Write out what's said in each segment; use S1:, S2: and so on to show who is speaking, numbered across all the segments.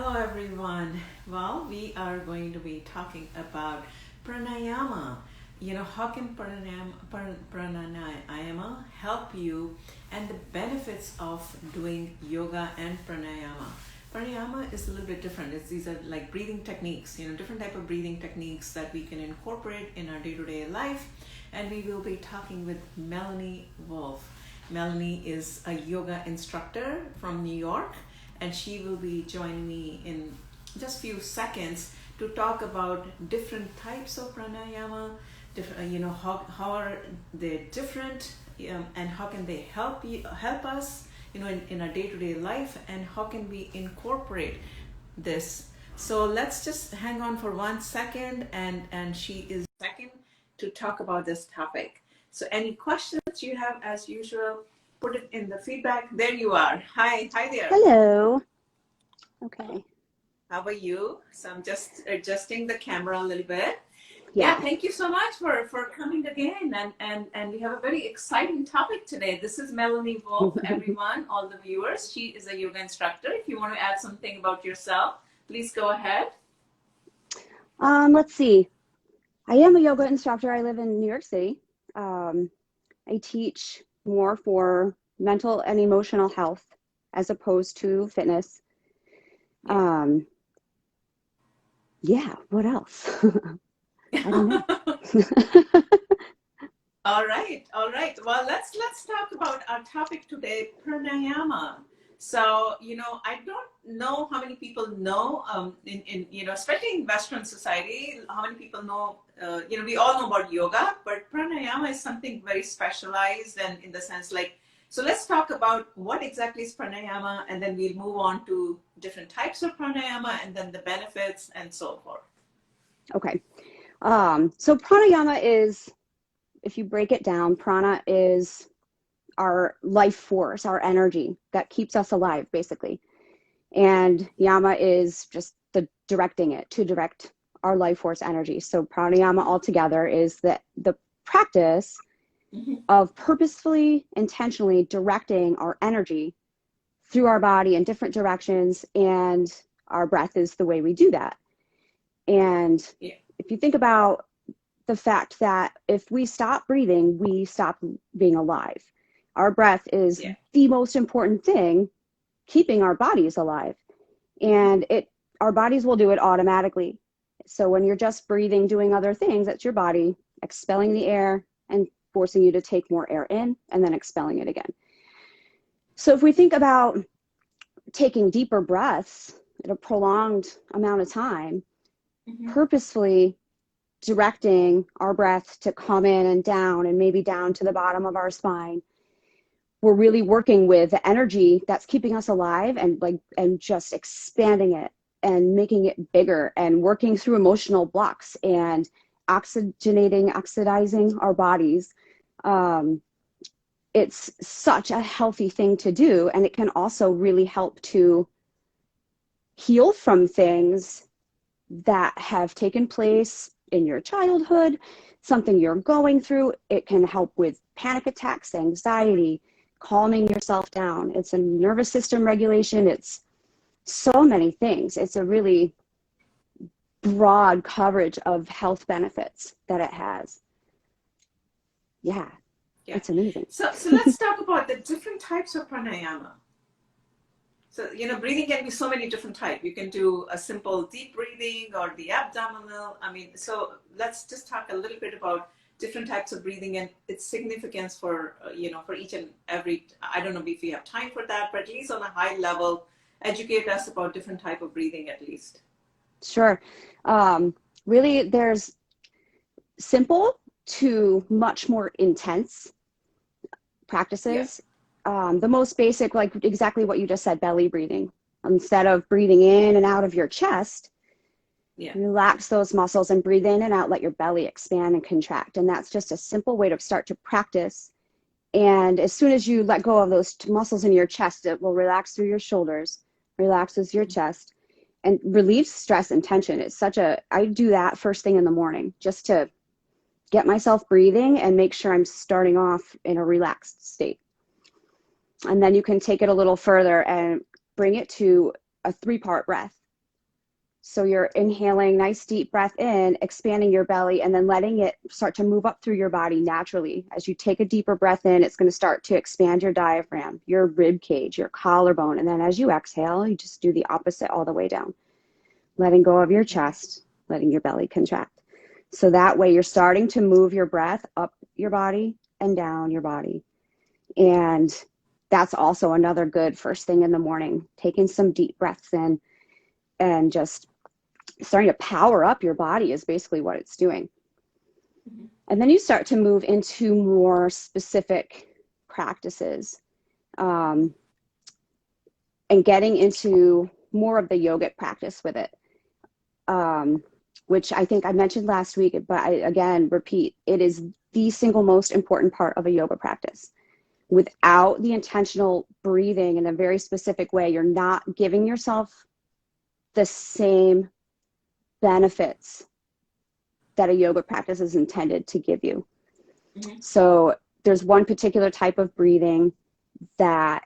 S1: Hello, everyone. Well, we are going to be talking about pranayama. How can pranayama help you and the benefits of doing yoga and pranayama? Pranayama is a little bit different. These are like breathing techniques, different type of breathing techniques that we can incorporate in our day-to-day life. And we will be talking with Maloney Wolf. Maloney is a yoga instructor from New York, and she will be joining me in just a few seconds to talk about different types of pranayama, how are they different, and how can they help us, in our day-to-day life, and how can we incorporate this. So let's just hang on for 1 second, and she is second to talk about this topic. So any questions you have, as usual, put it in the feedback. There you are. Hi there.
S2: Hello. Okay.
S1: How are you? So I'm just adjusting the camera a little bit.
S2: Yeah.
S1: Thank you so much for coming again. And we have a very exciting topic today. This is Maloney Wolf, everyone, all the viewers. She is a yoga instructor. If you want to add something about yourself, please go ahead.
S2: Let's see. I am a yoga instructor. I live in New York City. I teach more for mental and emotional health as opposed to fitness. Yeah, what else? I don't know.
S1: All right. Well, let's talk about our topic today, pranayama. So, I don't know how many people know, especially in Western society, how many people know, we all know about yoga, but pranayama is something very specialized, and in the sense so let's talk about what exactly is pranayama, and then we'll move on to different types of pranayama, and then the benefits and so forth.
S2: Okay. So pranayama is, if you break it down, prana is our life force, our energy that keeps us alive, basically. And yama is just the directing it to direct our life force energy. So pranayama altogether is the practice of purposefully, intentionally directing our energy through our body in different directions, and our breath is the way we do that. And if you think about the fact that if we stop breathing, we stop being alive. Our breath is the most important thing keeping our bodies alive, and our bodies will do it automatically. So when you're just breathing, doing other things, that's your body expelling the air and forcing you to take more air in and then expelling it again. So if we think about taking deeper breaths at a prolonged amount of time, purposefully directing our breath to come in and down, and maybe down to the bottom of our spine, we're really working with the energy that's keeping us alive, and just expanding it and making it bigger, and working through emotional blocks and oxidizing our bodies. It's such a healthy thing to do, and it can also really help to heal from things that have taken place in your childhood, something you're going through. It can help with panic attacks, anxiety, calming yourself down. It's a nervous system regulation. It's so many things. It's a really broad coverage of health benefits that it has. Yeah. It's amazing.
S1: So let's talk about the different types of pranayama. So, breathing can be so many different types. You can do a simple deep breathing or the abdominal. So let's just talk a little bit about different types of breathing and its significance for, for each and every. I don't know if we have time for that, but at least on a high level, educate us about different type of breathing at least.
S2: Sure. Really, there's simple to much more intense practices. The most basic, like exactly what you just said, belly breathing. Instead of breathing in and out of your chest, relax those muscles and breathe in and out, let your belly expand and contract. And that's just a simple way to start to practice. And as soon as you let go of those muscles in your chest, it will relax through your shoulders, relaxes your chest, and relieves stress and tension. I do that first thing in the morning just to get myself breathing and make sure I'm starting off in a relaxed state. And then you can take it a little further and bring it to a 3-part breath. So you're inhaling, nice deep breath in, expanding your belly, and then letting it start to move up through your body naturally. As you take a deeper breath in, it's going to start to expand your diaphragm, your rib cage, your collarbone. And then as you exhale, you just do the opposite all the way down, letting go of your chest, letting your belly contract. So that way you're starting to move your breath up your body and down your body. And that's also another good first thing in the morning, taking some deep breaths in and just starting to power up your body is basically what it's doing. And then you start to move into more specific practices, and getting into more of the yogic practice with it, which I think I mentioned last week, but I again repeat, it is the single most important part of a yoga practice. Without the intentional breathing in a very specific way, you're not giving yourself the same benefits that a yoga practice is intended to give you. So there's one particular type of breathing that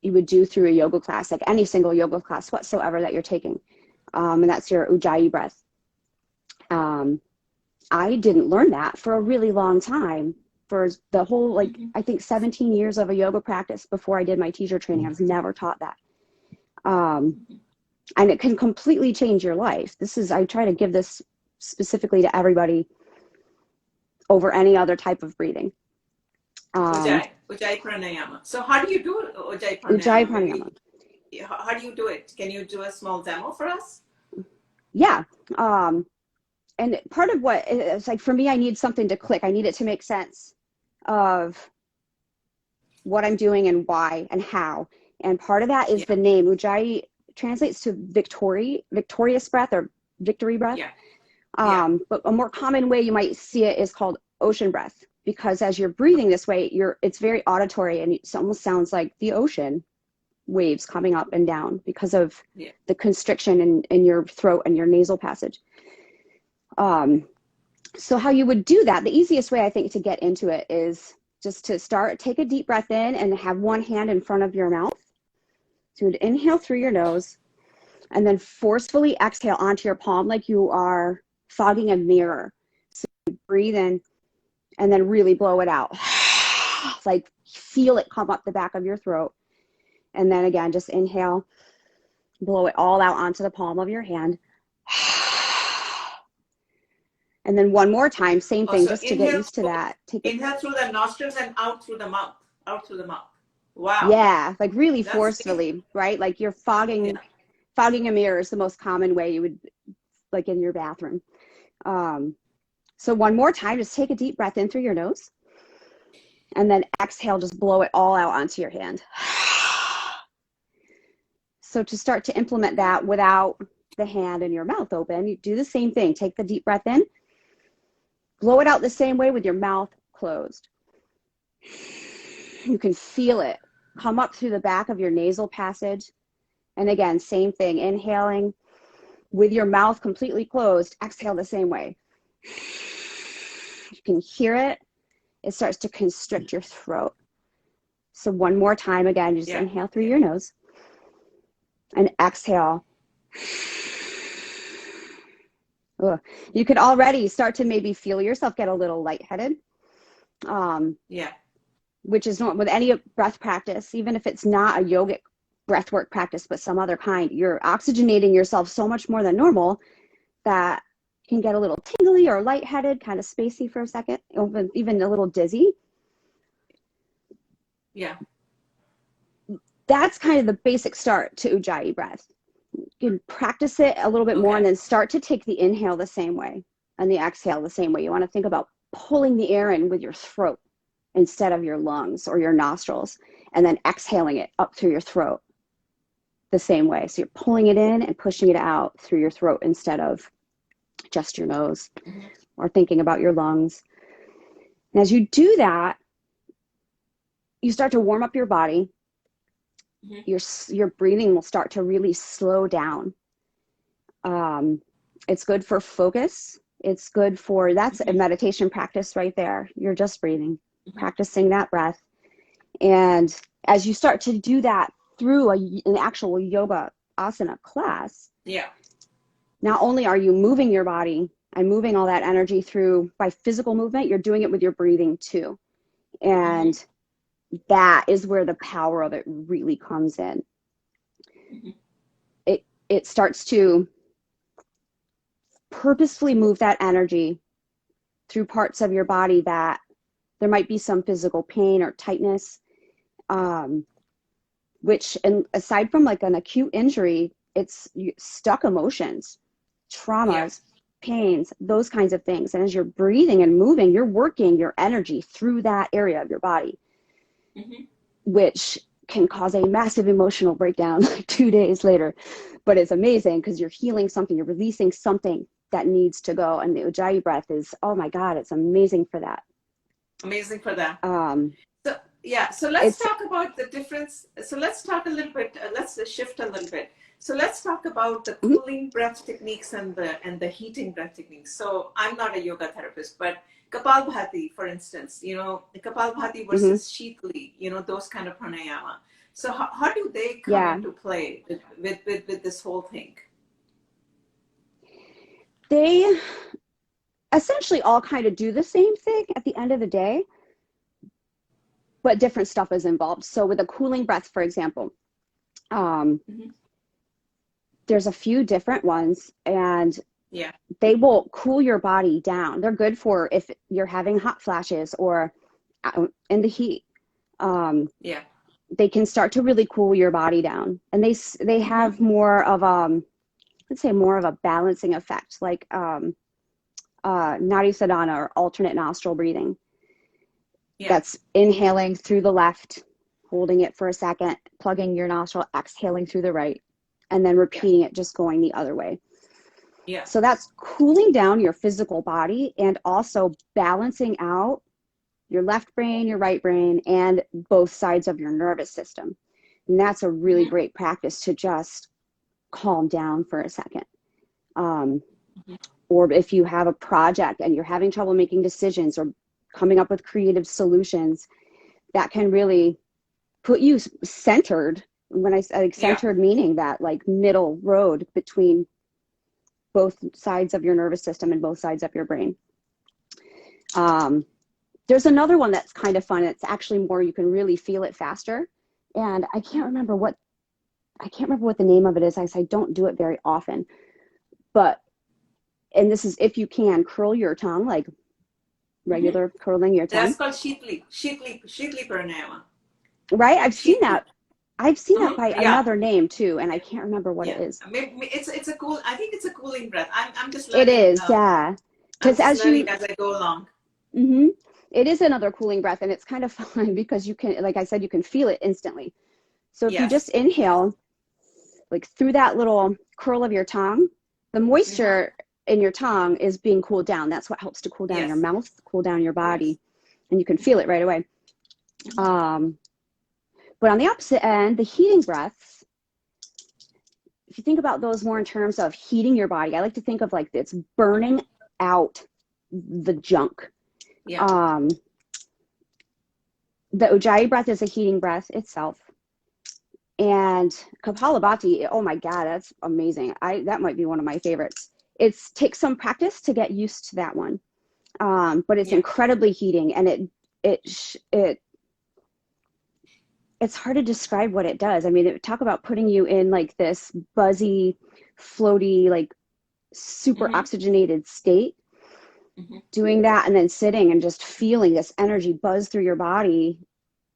S2: you would do through a yoga class, like any single yoga class whatsoever that you're taking. And that's your ujjayi breath. I didn't learn that for a really long time. For the whole, I think 17 years of a yoga practice before I did my teacher training, I was never taught that. And it can completely change your life. I try to give this specifically to everybody over any other type of breathing.
S1: Ujjayi Pranayama. So how do you do Ujjayi Pranayama?
S2: Ujjayi Pranayama.
S1: How do you do it? Can you do a small demo for us?
S2: Yeah. And part of what it's like for me, I need something to click. I need it to make sense of what I'm doing and why and how. And part of that is the name. Ujjayi translates to victorious breath or victory breath. But a more common way you might see it is called ocean breath, because as you're breathing this way, it's very auditory and it almost sounds like the ocean waves coming up and down because of the constriction in your throat and your nasal passage. So how you would do that, the easiest way I think to get into it is just to take a deep breath in and have one hand in front of your mouth. So you would inhale through your nose and then forcefully exhale onto your palm like you are fogging a mirror. So you breathe in and then really blow it out. Like feel it come up the back of your throat. And then again, just inhale, blow it all out onto the palm of your hand. And then one more time, same thing, just to get used to that.
S1: Inhale through the nostrils and out through the mouth. Out through the mouth. Wow.
S2: Yeah, like really forcefully, right? Like you're fogging a mirror is the most common way you would, like in your bathroom. So one more time, just take a deep breath in through your nose. And then exhale, just blow it all out onto your hand. So to start to implement that without the hand and your mouth open, you do the same thing. Take the deep breath in. Blow it out the same way with your mouth closed. You can feel it come up through the back of your nasal passage. And again, same thing, inhaling with your mouth completely closed, exhale the same way. You can hear it. It starts to constrict your throat. So one more time, again, just inhale through your nose and exhale. Ugh. You could already start to maybe feel yourself get a little lightheaded. Which is normal with any breath practice, even if it's not a yogic breathwork practice, but some other kind. You're oxygenating yourself so much more than normal that you can get a little tingly or lightheaded, kind of spacey for a second, even a little dizzy.
S1: Yeah.
S2: That's kind of the basic start to Ujjayi breath. You can practice it a little bit more and then start to take the inhale the same way and the exhale the same way. You want to think about pulling the air in with your throat instead of your lungs or your nostrils, and then exhaling it up through your throat the same way. So you're pulling it in and pushing it out through your throat instead of just your nose or thinking about your lungs. And as you do that, you start to warm up your body. Your breathing will start to really slow down. It's good for focus. It's good for, that's a meditation practice right there. You're just breathing, practicing that breath. And as you start to do that through an actual yoga asana class, not only are you moving your body and moving all that energy through by physical movement, you're doing it with your breathing too. And that is where the power of it really comes in. It starts to purposefully move that energy through parts of your body that there might be some physical pain or tightness, which, and aside from like an acute injury, it's stuck emotions, traumas, pains, those kinds of things. And as you're breathing and moving, you're working your energy through that area of your body, which can cause a massive emotional breakdown like 2 days later. But it's amazing because you're healing something, you're releasing something that needs to go. And the Ujjayi breath is, oh my God, it's amazing for that.
S1: Amazing for that. So let's talk about the difference. So let's talk a little bit, let's shift a little bit. So let's talk about the cooling breath techniques and the heating breath techniques. So I'm not a yoga therapist, but Kapalbhati, for instance, Kapalbhati versus Shitli, those kind of pranayama. So how do they come into play with this whole thing?
S2: They essentially all kind of do the same thing at the end of the day, but different stuff is involved. So with a cooling breath, for example, there's a few different ones, and they will cool your body down. They're good for if you're having hot flashes or in the heat. They can start to really cool your body down, and they have more of let's say more of a balancing effect, like Nadi Sadhana or alternate nostril breathing. That's inhaling through the left, holding it for a second, plugging your nostril, exhaling through the right, and then repeating it, just going the other way. So that's cooling down your physical body and also balancing out your left brain, your right brain, and both sides of your nervous system. And that's a really great practice to just calm down for a second. Or if you have a project and you're having trouble making decisions or coming up with creative solutions, that can really put you centered. When I say like centered, meaning that like middle road between both sides of your nervous system and both sides of your brain. There's another one that's kind of fun. It's actually more, you can really feel it faster. And I can't remember what the name of it is. I don't do it very often, but, and this is, if you can, curl your tongue, like regular curling your tongue.
S1: That's called Shitli Pranayama.
S2: Right? I've seen that by another name too, and I can't remember what it is.
S1: It's a cool, I think it's a cooling breath. I'm just
S2: learning. It is, because as
S1: I go along.
S2: It is another cooling breath, and it's kind of fun because you can, like I said, you can feel it instantly. So if you just inhale, like through that little curl of your tongue, the moisture in your tongue is being cooled down. That's what helps to cool down your mouth, cool down your body, and you can feel it right away. But on the opposite end, the heating breaths, if you think about those more in terms of heating your body, I like to think of like it's burning out the junk. The Ujjayi breath is a heating breath itself. And Kapalabhati, oh my God, that's amazing. That might be one of my favorites. It takes some practice to get used to that one. But it's incredibly heating, and it's hard to describe what it does. I mean, talk about putting you in like this buzzy, floaty, like super oxygenated state. Doing that and then sitting and just feeling this energy buzz through your body,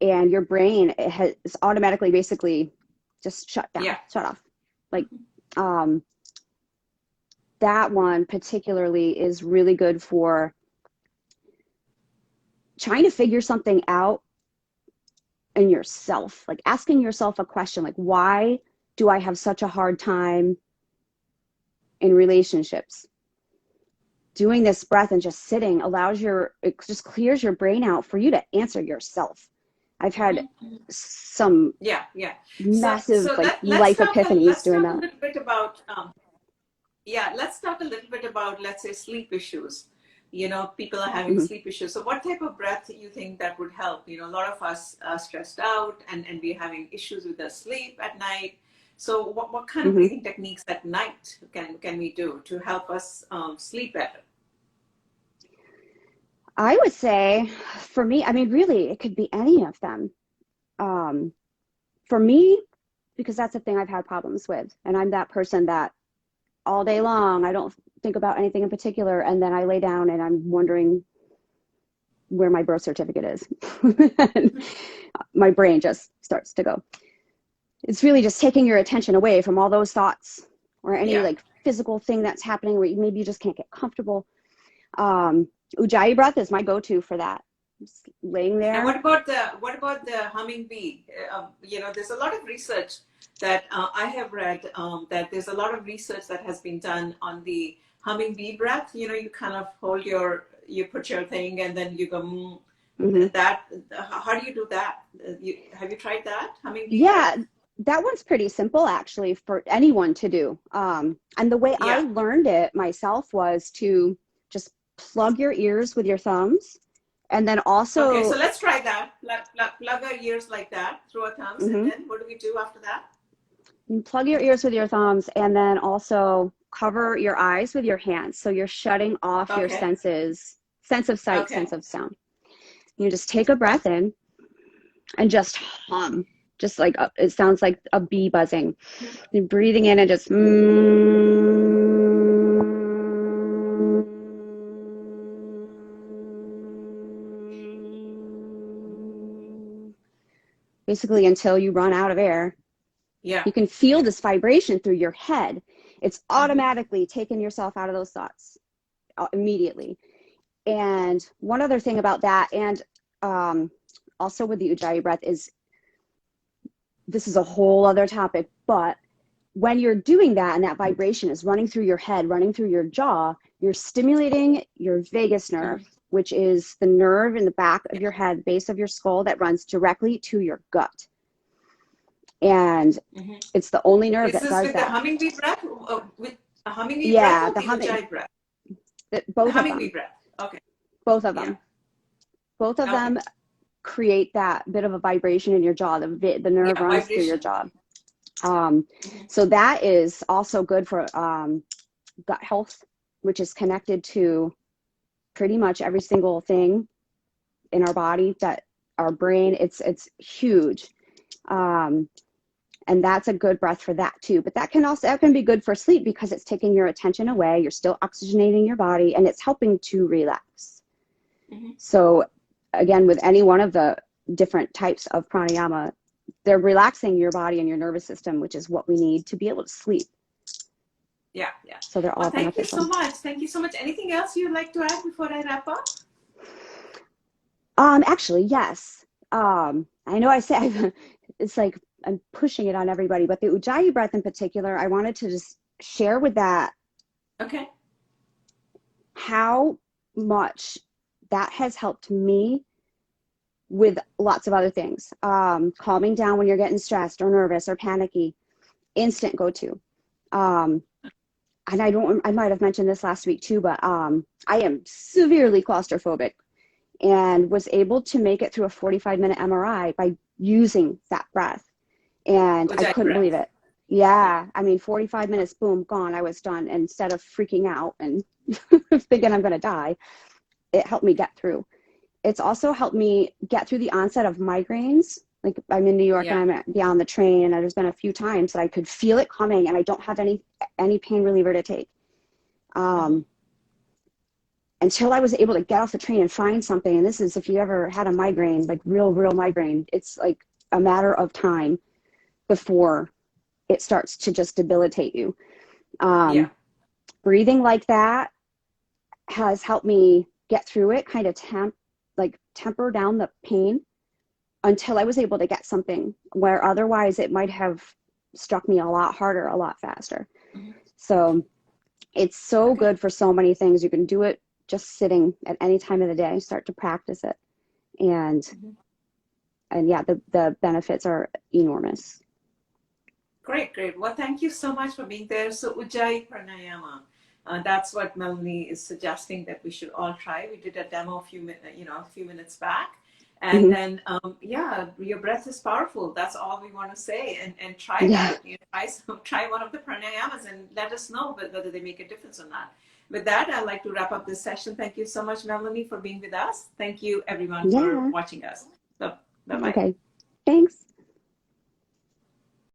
S2: and your brain is automatically basically just shut down, shut off. Like that one particularly is really good for trying to figure something out in yourself, like asking yourself a question, like, why do I have such a hard time in relationships? Doing this breath and just sitting it just clears your brain out for you to answer yourself. I've had some massive life epiphanies doing that.
S1: Let's talk a little bit about, let's say, sleep issues. People are having sleep issues. So what type of breath do you think that would help? A lot of us are stressed out and we're having issues with our sleep at night. So what kind of
S2: Mm-hmm.
S1: breathing techniques at night can we do to help us sleep better?
S2: I would say for me, I mean, really, it could be any of them. Um, for me, because that's the thing I've had problems with. And I'm that person that all day long, I don't think about anything in particular. And then I lay down and I'm wondering where my birth certificate is. My brain just starts to go. It's really just taking your attention away from all those thoughts or any
S1: Yeah.
S2: like physical thing that's happening where maybe you just can't get comfortable. Ujjayi breath is my go-to for that. Just laying there.
S1: And what about the humming bee? There's a lot of research that I have read that there's a lot of research that has been done on the humming bee breath. You kind of you put your thing and then you go
S2: Mm-hmm.
S1: that. How do you do that? Have you tried that humming bee
S2: Yeah,
S1: breath?
S2: that one's pretty simple actually for anyone to do. And the way I
S1: Yeah.
S2: learned it myself was to just plug your ears with your thumbs and then
S1: Okay,
S2: also
S1: so let's try that. Plug our ears like that through our thumbs, and
S2: mhm,
S1: then what do we do after that?
S2: plug your ears with your thumbs and then also cover your eyes with your hands. So you're shutting off your
S1: Okay.
S2: senses, sense of sight, sense
S1: Okay.
S2: of sound. You just take a breath in and just hum. Just like it sounds like a bee buzzing. You're breathing in and just basically until you run out of air.
S1: Yeah.
S2: You can feel this vibration through your head. It's
S1: Mm-hmm.
S2: automatically taking yourself out of those thoughts immediately. And one other thing about that, and also with the Ujjayi breath, is this is a whole other topic, but when you're doing that and that vibration is running through your head, running through your jaw, you're stimulating your vagus nerve,
S1: Mm-hmm.
S2: which is the nerve in the back of
S1: Yeah.
S2: your head, base of your skull that runs directly to your gut. And
S1: Mm-hmm.
S2: it's the only nerve
S1: Is
S2: that
S1: this
S2: does
S1: with the
S2: that.
S1: humming bee breath? With a humming bee breath
S2: Yeah,
S1: or
S2: the
S1: the
S2: humming,
S1: ujjayi breath? The
S2: both of
S1: humming bee
S2: them,
S1: breath. Okay.
S2: both of
S1: Yeah.
S2: them, both of
S1: Okay.
S2: them create that bit of a vibration in your jaw. The nerve
S1: Yeah.
S2: runs through your
S1: Vibration.
S2: jaw.
S1: Mm-hmm.
S2: So that is also good for gut health, which is connected to pretty much every single thing in our body, that our brain, it's huge. And that's a good breath for that too. But that can be good for sleep because it's taking your attention away. You're still oxygenating your body and it's helping to relax.
S1: Mm-hmm.
S2: So again, with any one of the different types of pranayama, they're relaxing your body and your nervous system, which is what we need to be able to sleep.
S1: Yeah. Yeah.
S2: So they're
S1: Well,
S2: all
S1: thank you
S2: beneficial.
S1: so much. Thank you so much. Anything else you'd like to add before I wrap up?
S2: Actually, yes. I know I say it's like I'm pushing it on everybody, but the Ujjayi breath in particular, I wanted to just share with that
S1: Okay.
S2: how much that has helped me with lots of other things. Calming down when you're getting stressed or nervous or panicky, instant go-to. And I might have mentioned this last week too, but I am severely claustrophobic and was able to make it through a 45-minute MRI by using that breath. And I
S1: Ujjayi
S2: couldn't believe
S1: breath.
S2: it. Yeah, I mean, 45 minutes, boom, gone. I was done. And instead of freaking out and thinking I'm going to die, it helped me get through. It's also helped me get through the onset of migraines. Like I'm in New York
S1: Yeah.
S2: and I'm on the train, and there's been a few times that I could feel it coming and I don't have any pain reliever to take. Until I was able to get off the train and find something. And this is, if you ever had a migraine, like real migraine, it's like a matter of time before it starts to just debilitate you.
S1: Yeah.
S2: Breathing like that has helped me get through it, kind of temper down the pain until I was able to get something where otherwise it might have struck me a lot harder, a lot faster.
S1: Mm-hmm.
S2: So it's so
S1: Okay.
S2: good for so many things. You can do it just sitting at any time of the day, start to practice it. And yeah, the benefits are enormous.
S1: Great, great. Well, thank you so much for being there. So Ujjayi Pranayama, that's what Melanie is suggesting that we should all try. We did a demo a few minutes back, And then, yeah, your breath is powerful. That's all we want to say. And try
S2: Yeah.
S1: that. Try one of the pranayamas and let us know whether they make a difference or not. With that, I'd like to wrap up this session. Thank you so much, Melanie, for being with us. Thank you, everyone, for
S2: Yeah.
S1: watching us. So, bye-bye.
S2: Okay. Thanks.